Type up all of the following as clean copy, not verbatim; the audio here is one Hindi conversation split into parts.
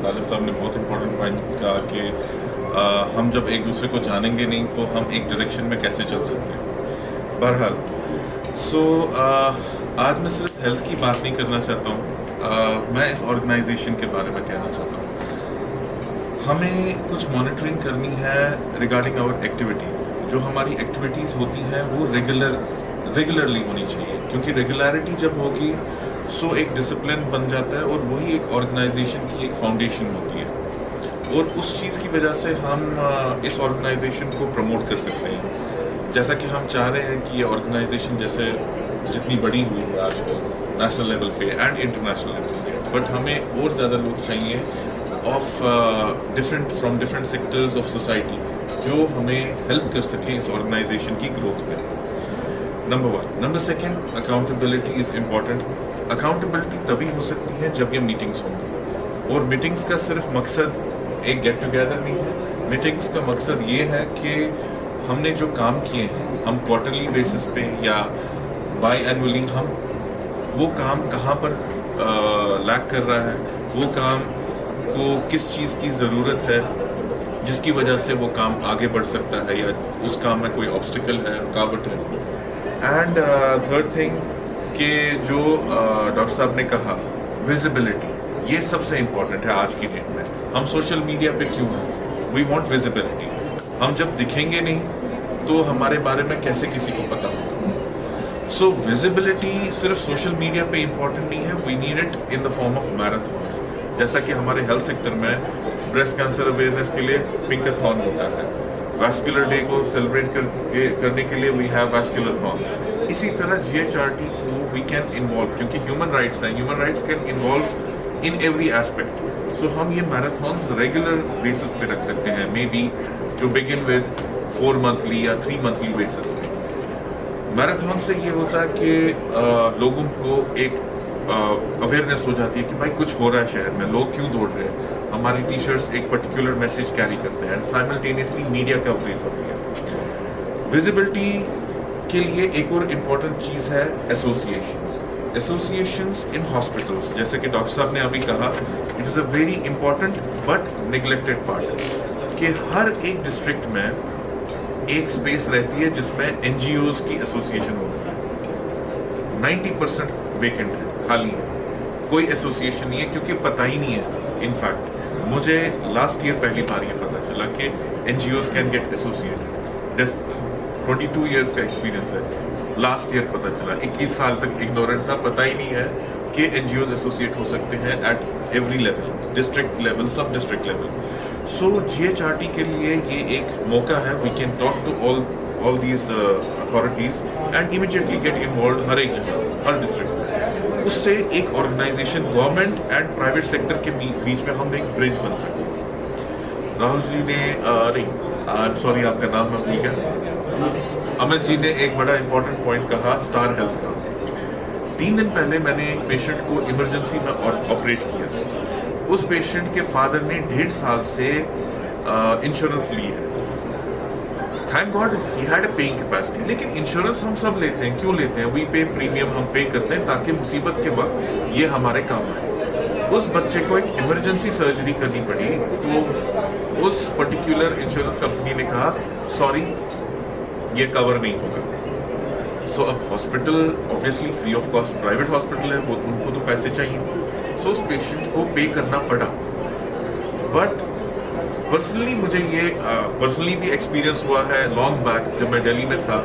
गालिब साहब ने बहुत इंपॉर्टेंट पॉइंट कहा कि हम जब एक दूसरे को जानेंगे नहीं तो हम एक डायरेक्शन में कैसे चल सकते हैं। बहरहाल आज मैं सिर्फ हेल्थ की बात नहीं करना चाहता हूँ, मैं इस ऑर्गेनाइजेशन के बारे में कहना चाहता हूँ। हमें कुछ मॉनिटरिंग करनी है रिगार्डिंग आवर एक्टिविटीज़। जो हमारी एक्टिविटीज़ होती हैं वो रेगुलरली होनी चाहिए, क्योंकि रेगुलरिटी जब होगी सो एक डिसिप्लिन बन जाता है और वही एक ऑर्गेनाइजेशन की एक फाउंडेशन होती है और उस चीज़ की वजह से हम इस ऑर्गेनाइजेशन को प्रमोट कर सकते हैं। जैसा कि हम चाह रहे हैं कि ये ऑर्गेनाइजेशन जैसे जितनी बड़ी हुई है आजकल नेशनल लेवल पे एंड इंटरनेशनल लेवल पे, बट हमें और ज़्यादा लोग चाहिए from different sectors of society जो हमें हेल्प कर सकें इस ऑर्गेनाइजेशन की ग्रोथ में। Number 1। Number 2, accountability is important. Accountability तभी हो सकती है जब ये मीटिंग्स होंगी, और मीटिंग्स का सिर्फ मकसद एक गेट टुगेदर नहीं है। मीटिंग्स का मकसद ये है कि हमने जो काम किए हैं, हम क्वार्टरली बेसिस पे या बाई एनुअली हम वो काम कहाँ पर लैक कर रहा है, वो काम को किस चीज़ की ज़रूरत है जिसकी वजह से वो काम आगे बढ़ सकता है, या उस काम में कोई ऑब्स्टिकल है, रुकावट है। एंड थर्ड थिंग कि जो डॉक्टर साहब ने कहा, विजिबिलिटी, ये सबसे इम्पॉर्टेंट है आज की डेट में। हम सोशल मीडिया पे क्यों हैं? We want visibility. हम जब दिखेंगे नहीं तो हमारे बारे में कैसे किसी को पता होगा? सो विजिबिलिटी सिर्फ सोशल मीडिया पे इम्पॉर्टेंट नहीं है, we need it in the form of marathons. जैसा कि हमारे हेल्थ सेक्टर में ब्रेस्ट कैंसर अवेयरनेस के लिए पिंकाथॉन होता है, वैस्कुलर डे को सेलिब्रेट करने के लिए वी हैव वैस्कुलरथॉन्स। इसी तरह GHRT को वी कैन इन्वॉल्व, क्योंकि ह्यूमन राइट्स हैं, human rights can involve in every aspect. So हम ये मैराथन्स रेगुलर बेसिस पे रख सकते हैं, maybe to begin with 4 monthly या 3 मंथली बेसिस पे। मैराथन से ये होता है कि लोगों को एक अवेयरनेस हो जाती है कि भाई कुछ हो रहा है शहर में, लोग क्यों दौड़ रहे हैं। हमारी टी-शर्ट्स एक पर्टिकुलर मैसेज कैरी करते हैं एंड साइमल्टेनियसली मीडिया कवरेज होती है। विजिबिलिटी के लिए एक और इम्पॉर्टेंट चीज़ है एसोसिएशंस इन हॉस्पिटल्स। जैसे कि डॉक्टर साहब ने अभी कहा, it is a very important but neglected part कि हर एक डिस्ट्रिक्ट में एक स्पेस रहती है जिसमें NGOs की एसोसिएशन होती है। 90% वेकेंट है, खाली है, कोई एसोसिएशन नहीं है, क्योंकि पता ही नहीं है। इनफैक्ट मुझे लास्ट ईयर पहली बार ये पता चला कि NGOs can get associated. 22 years का एक्सपीरियंस है, लास्ट ईयर पता चला। 21 साल तक इग्नोरेंट था, पता ही नहीं है कि NGOs एसोसिएट हो सकते हैं at every level, district level, सब डिस्ट्रिक्ट लेवल। सो GHRT के लिए ये एक मौका है, we can talk to all these authorities and immediately get involve हर एक जगह, हर डिस्ट्रिक्ट में। उससे एक organisation government and private sector के बीच में हम एक ब्रिज बन सकें। राहुल जी ने सॉरी आपका नाम मैं भूल गया, अमित जी ने एक बड़ा इंपॉर्टेंट पॉइंट कहा, स्टार हेल्थ का। 3 दिन पहले मैंने एक पेशेंट को इमरजेंसी में ऑपरेट किया। उस पेशेंट के फादर ने 1.5 साल से इंश्योरेंस ली है। Thank God he had a paying capacity. लेकिन इंश्योरेंस हम सब लेते हैं, क्यों लेते हैं? वी पे प्रीमियम, हम पे करते हैं ताकि मुसीबत के वक्त ये हमारे काम आए। उस बच्चे को एक इमरजेंसी सर्जरी करनी पड़ी, तो उस पर्टिकुलर इंश्योरेंस कंपनी ने कहा सॉरी ये कवर नहीं होगा। सो अब hospital obviously free of cost private hospital है, वो उनको तो पैसे चाहिए, सो उस पेशेंट को पे करना पड़ा। बट पर्सनली मुझे ये पर्सनली भी एक्सपीरियंस हुआ है लॉन्ग बैक, जब मैं दिल्ली में था।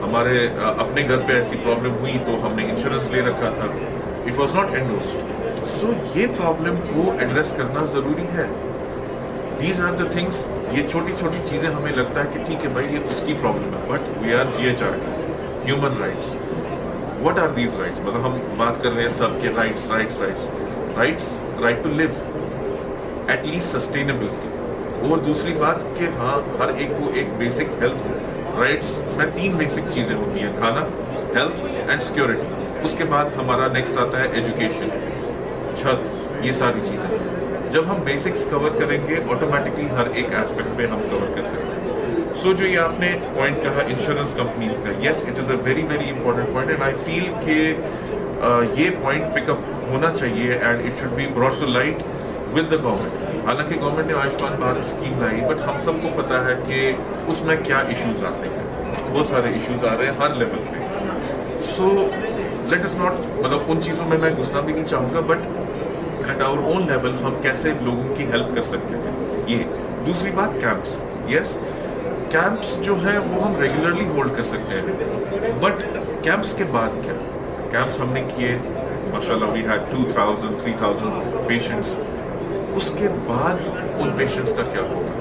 हमारे अपने घर पे ऐसी प्रॉब्लम हुई तो हमने इंश्योरेंस ले रखा था, इट वॉज नॉट एंडोर्स्ड। सो ये प्रॉब्लम को एड्रेस करना ज़रूरी है। दीज आर द थिंग्स, ये छोटी छोटी चीज़ें हमें लगता है कि ठीक है भाई ये उसकी प्रॉब्लम है, but we are GHRT, human rights. What are these rights? मतलब हम बात कर रहे हैं सबके rights, right to live, at least sustainability. और दूसरी बात कि हाँ हर एक को एक बेसिक हेल्थ राइट्स में 3 बेसिक चीज़ें होती हैं, खाना, हेल्थ एंड सिक्योरिटी। उसके बाद हमारा नेक्स्ट आता है एजुकेशन, छत, ये सारी चीज़ें। जब हम बेसिक्स कवर करेंगे ऑटोमेटिकली हर एक एस्पेक्ट पे हम कवर कर सकते हैं। सो जो ये आपने पॉइंट कहा इंश्योरेंस कंपनीज का, yes it is a very very important point and I feel कि ये पॉइंट पिकअप होना चाहिए and it should be brought to light with the government. हालांकि गवर्नमेंट ने आयुष्मान भारत स्कीम लाई, बट हम सबको पता है कि उसमें क्या इश्यूज आते हैं, बहुत सारे इश्यूज आ रहे हैं हर लेवल पे। सो लेट अस नॉट, मतलब उन चीज़ों में मैं घुसना भी नहीं चाहूँगा, but at our own level हम कैसे लोगों की हेल्प कर सकते हैं, ये। दूसरी बात कैंप्स, यस कैंप्स जो हैं वो हम रेगुलरली होल्ड कर सकते हैं, बट कैंप्स के बाद क्या? कैंप्स हमने किए, माशाल्लाह वी हैड 2000-3000 पेशेंट्स। उसके बाद उन पेशेंट्स का क्या होगा,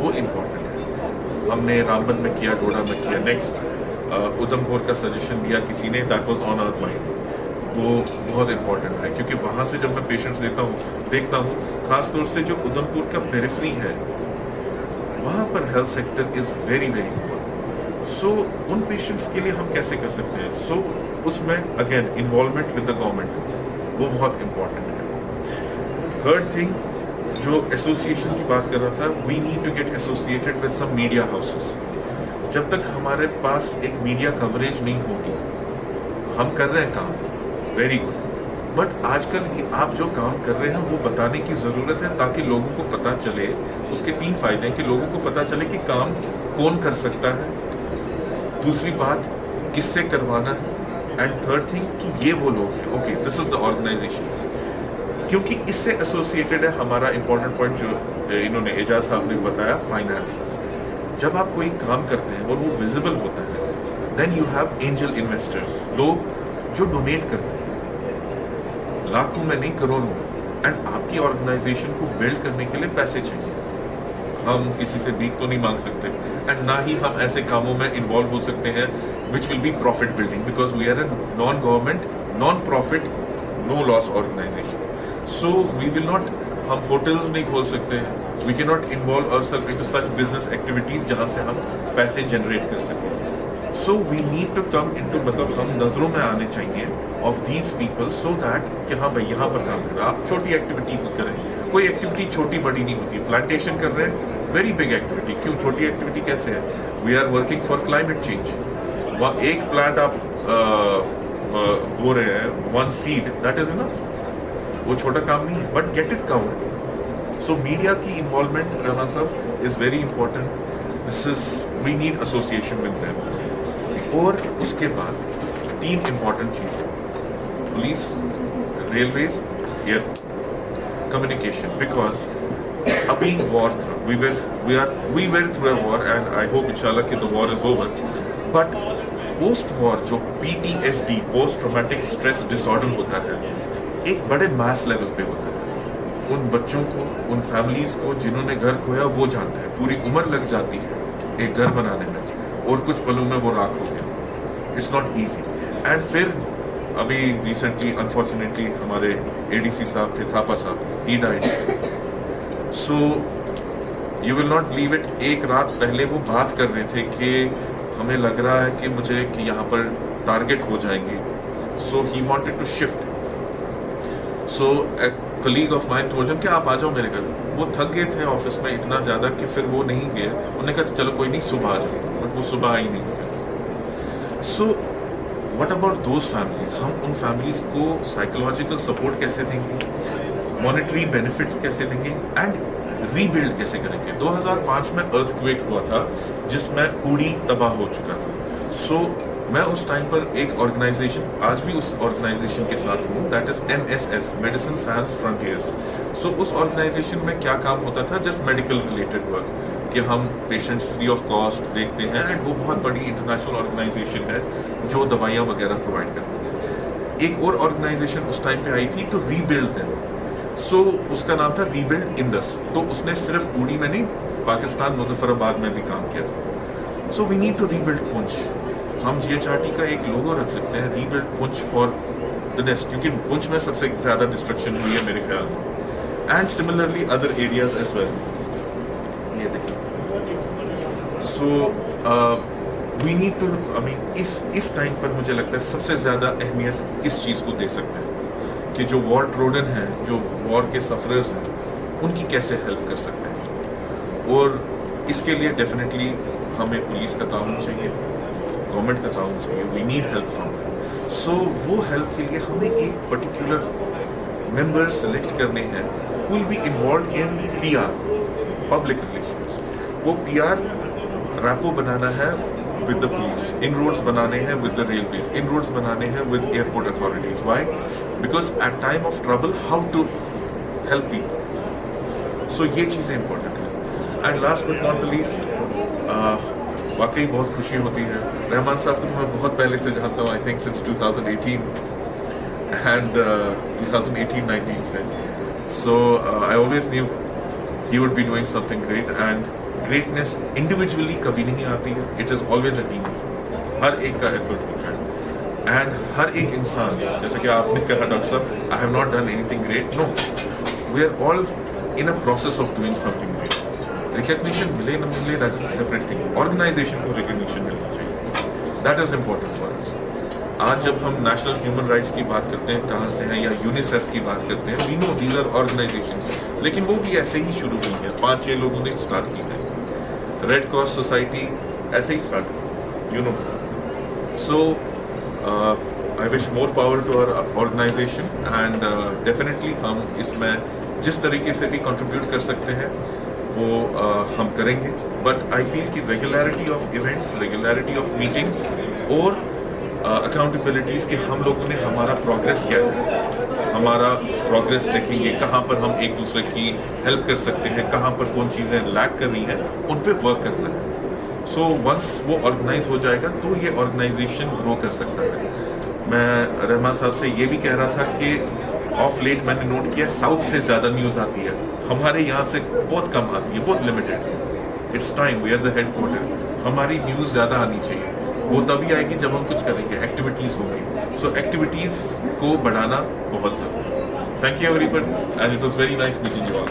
वो इम्पोर्टेंट है। हमने रामबन में किया, डोडा में किया, नेक्स्ट उधमपुर का सजेशन दिया किसी ने, that was on our mind. वो बहुत इम्पोर्टेंट है, क्योंकि वहाँ से जब मैं पेशेंट्स देखता हूँ, खासतौर से जो उधमपुर का पेरिफेरी है, वहाँ पर health sector is very very poor. So उन पेशेंट्स के लिए हम कैसे कर सकते हैं? सो उसमें again involvement with the government वो बहुत इम्पोर्टेंट है। थर्ड थिंग, जो एसोसिएशन की बात कर रहा था, we need to get associated with some media houses. जब तक हमारे पास एक मीडिया कवरेज नहीं होगी, हम कर रहे हैं काम, वेरी गुड, बट आजकल आप जो काम कर रहे हैं वो बताने की ज़रूरत है, ताकि लोगों को पता चले। उसके 3 फायदे हैं कि लोगों को पता चले कि काम कौन कर सकता है, दूसरी बात किससे करवाना है, एंड थर्ड थिंग कि ये वो लोग हैं, okay this is the organisation. क्योंकि इससे एसोसिएटेड है हमारा इंपॉर्टेंट पॉइंट जो इन्होंने एजाज साहब ने बताया, फाइनेंसेस। जब आप कोई काम करते हैं और वो विजिबल होता है, then you have angel investors, लोग जो डोनेट करते हैं लाखों में नहीं करोड़ों में, एंड आपकी ऑर्गेनाइजेशन को बिल्ड करने के लिए पैसे चाहिए। हम किसी से भीख तो नहीं मांग सकते, एंड ना ही हम ऐसे कामों में इन्वॉल्व हो सकते हैं which will be profit building, because we are a non government, non profit, no loss organisation. So we will not, हम होटल्स नहीं खोल सकते हैं, we can not involve ourselves into such business activities जहाँ से हम पैसे जनरेट कर सकें। So we need to come into, मतलब हम नजरों में आने चाहिए of these people, so that कि हाँ भाई यहाँ पर काम करें। आप छोटी एक्टिविटी करें, कोई एक्टिविटी छोटी बड़ी नहीं होती। प्लांटेशन कर रहे हैं, वेरी बिग एक्टिविटी। क्यों छोटी एक्टिविटी कैसे है? We are working for climate change. वहाँ एक प्लांट आप बो रहे हैं, 1 सीड, दैट इज इनफ। वो छोटा काम नहीं है, but get it count. So media की involvement, Rahman sahab, is very important. This is, we need association with them. और उसके बाद 3 इंपॉर्टेंट चीजें, police, railways, air communication, because अभी वॉर था, we were through a war, and I hope इंशाल्लाह कि the war is over, but post war जो PTSD, post traumatic stress disorder होता है, एक बड़े मास लेवल पे होता है। उन बच्चों को, उन फैमिलीज को जिन्होंने घर खोया वो जानते हैं, पूरी उम्र लग जाती है एक घर बनाने में, और कुछ पलों में वो राख हो गया। It's not easy. एंड फिर अभी रिसेंटली अनफॉर्चुनेटली हमारे ADC साहब थे, थापा साहब, he died. So you will not believe it, एक रात पहले वो बात कर रहे थे कि हमें लग रहा है कि मुझे कि यहाँ पर टारगेट हो जाएंगे। So he wanted to shift. So a colleague of mine told him कि आप आ जाओ मेरे घर। वो थक गए थे ऑफिस में इतना ज़्यादा कि फिर वो नहीं गए। उन्होंने कहा चलो कोई नहीं, सुबह आ जाओ, बट वो सुबह आई नहीं होते। So what about those families? हम उन फैमिलीज को साइकोलॉजिकल सपोर्ट कैसे देंगे, मॉनेटरी बेनिफिट्स कैसे देंगे, एंड रीबिल्ड कैसे करेंगे? 2005 में अर्थक्वेक हुआ था जिसमें कूड़ी तबाह हो चुका था। सो मैं उस टाइम पर एक ऑर्गेनाइजेशन, आज भी उस ऑर्गेनाइजेशन के साथ हूँ, that is MSF, medicine science frontiers. So उस ऑर्गेनाइजेशन में क्या काम होता था? जस्ट मेडिकल रिलेटेड वर्क, कि हम पेशेंट्स फ्री ऑफ कॉस्ट देखते हैं, एंड वो बहुत बड़ी इंटरनेशनल ऑर्गेनाइजेशन है जो दवाइयाँ वगैरह प्रोवाइड करती है। एक और ऑर्गेनाइजेशन उस टाइम पे आई थी टू रीबिल्ड देम। सो उसका नाम था रीबिल्ड इंदस। तो उसने सिर्फ कूड़ी में नहीं, पाकिस्तान मुजफ्फराबाद में भी काम किया था। So we need to rebuild Poonch. हम GHRT का एक लोगो रख सकते हैं, rebuild Poonch for the next, क्योंकि पुंछ में सबसे ज़्यादा डिस्ट्रक्शन हुई है मेरे ख्याल में, and similarly other areas as well. ये देखिए, so we need to, I mean इस टाइम पर मुझे लगता है सबसे ज़्यादा अहमियत इस चीज़ को दे सकते हैं कि जो वॉर ट्रोडन हैं, जो वॉर के सफरर्स हैं, उनकी कैसे हेल्प कर सकते हैं। और इसके लिए डेफिनेटली हमें पुलिस का ताउन चाहिए, गवर्नमेंट का ताउन चाहिए। We need help from them. So वो हेल्प के लिए हमें एक पर्टिकुलर मेंबर सेलेक्ट करने हैं who will be involved in PR, public relations. वो PR रैपो बनाना है with the police, inroads बनाने हैं with the railways, inroads बनाने हैं with airport authorities. Why? Because at time of trouble, how to help people. So ये चीज़ें important है. And last but not the least, वाकई बहुत खुशी होती है. रहमान साहब को तो मैं बहुत पहले से जानता हूँ, I think since 2018 and 2018-19 से. So I always knew he would be doing something great, and greatness individually कभी नहीं आती है. It is always a team. हर एक का effort होता है. And हर एक इंसान, जैसे कि आपने कहा डॉक्टर साहब, I have not done anything great. No, we are all in a process of doing something great. Recognition मिले न मिले, that is a separate thing. Organization को recognition मिलना चाहिए. That is important for us. आज जब हम नेशनल ह्यूमन राइट्स की बात करते हैं, कहाँ से हैं, या यूनिसेफ की बात करते हैं, we know these are organizations. लेकिन वो भी ऐसे ही शुरू हुई हैं. 5-6 लोगों ने स्टार्ट की है. रेड क्रॉस सोसाइटी ऐसे ही स्टार्ट की, you know. So I wish more power to our organization, and definitely हम इसमें जिस तरीके से भी contribute कर सकते हैं वो हम करेंगे. बट आई फील कि regularity of events, regularity of meetings और अकाउंटेबिलिटीज़ कि हम लोगों ने हमारा प्रोग्रेस क्या है, हमारा प्रोग्रेस देखेंगे, कहाँ पर हम एक दूसरे की हेल्प कर सकते हैं, कहाँ पर कौन चीज़ें लैक कर रही हैं, उन पे वर्क करना है. सो वंस वो ऑर्गेनाइज हो जाएगा तो ये ऑर्गेनाइजेशन ग्रो कर सकता है. मैं रहमान साहब से ये भी कह रहा था कि ऑफ लेट मैंने नोट किया साउथ से ज़्यादा न्यूज़ आती है, हमारे यहाँ से बहुत कम आती है, बहुत limited. It's time, we are the headquarter, हमारी न्यूज़ ज़्यादा आनी चाहिए. वो तभी आएगी जब हम कुछ करेंगे, एक्टिविटीज़ होंगी. सो एक्टिविटीज़ को बढ़ाना बहुत ज़रूरी. Thank you everyone, and it was very nice meeting you all.